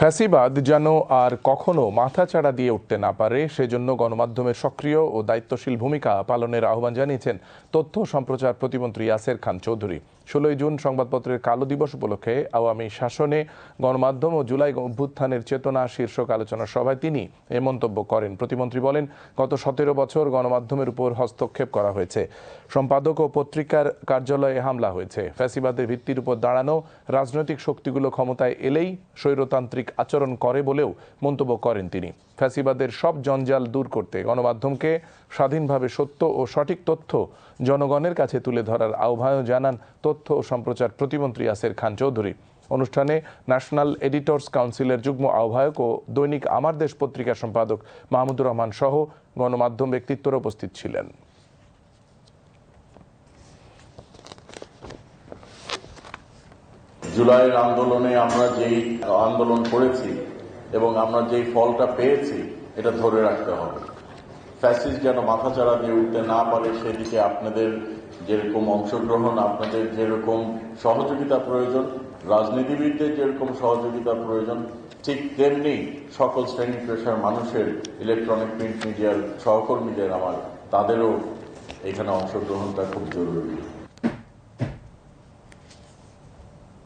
ফ্যাসিবাদ যেন আর কখনো মাথাচাড়া দিয়ে উঠতে না পারে সেজন্য গণমাধ্যমের সক্রিয় ও দায়িত্বশীল ভূমিকা পালনের আহ্বান জানিয়েছেন তথ্য সম্প্রচার প্রতিমন্ত্রী ইয়াসের খান চৌধুরী। 16 জুন সংবাদপত্রের কালো দিবস উপলক্ষে আওয়ামী শাসনে গণমাধ্যম ও জুলাই অভ্যুত্থানের চেতনা শীর্ষক আলোচনা সভায় তিনি এ মন্তব্য করেন। প্রতিমন্ত্রী বলেন, গত 17 বছর গণমাধ্যমের উপর হস্তক্ষেপ করা হয়েছে, সম্পাদক ও পত্রিকার কার্যালয়ে হামলা হয়েছে। ফ্যাসিবাদের ভিত্তির উপর দাঁড়ানো রাজনৈতিক শক্তিগুলো ক্ষমতায় এলেই স্বৈরতান্ত্রিক আচরণ করে বলেও মন্তব্য করেন তিনি। ফ্যাসিবাদের সব জঞ্জাল দূর করতে গণমাধ্যমকে স্বাধীনভাবে সত্য ও সঠিক তথ্য জনগণের কাছে তুলে ধরার আহ্বান জানান তথ্য ও সম্প্রচার প্রতিমন্ত্রী ইয়াসের খান চৌধুরী। অনুষ্ঠানে ন্যাশনাল এডিটর্স কাউন্সিলের যুগ্ম আহ্বায়ক ও দৈনিক আমার দেশ পত্রিকার সম্পাদক মাহমুদুর রহমান সহ গণমাধ্যম ব্যক্তিত্বরা উপস্থিত ছিলেন। জুলাইয়ের আন্দোলনে আমরা যেই আন্দোলন করেছি এবং আমরা যেই ফলটা পেয়েছি এটা ধরে রাখতে হবে। ফ্যাসিস্ট যেন মাথাচাড়া দিয়ে উঠতে না পারে সেদিকে আপনাদের যেরকম অংশগ্রহণ, আপনাদের যেরকম সহযোগিতা প্রয়োজন, রাজনীতিবিদদের যেরকম সহযোগিতা প্রয়োজন, ঠিক তেমনি সকল শ্রেণী পেশার মানুষের, ইলেকট্রনিক প্রিন্ট মিডিয়ার সহকর্মীদের তাদেরও এখানে অংশগ্রহণটা খুব জরুরি।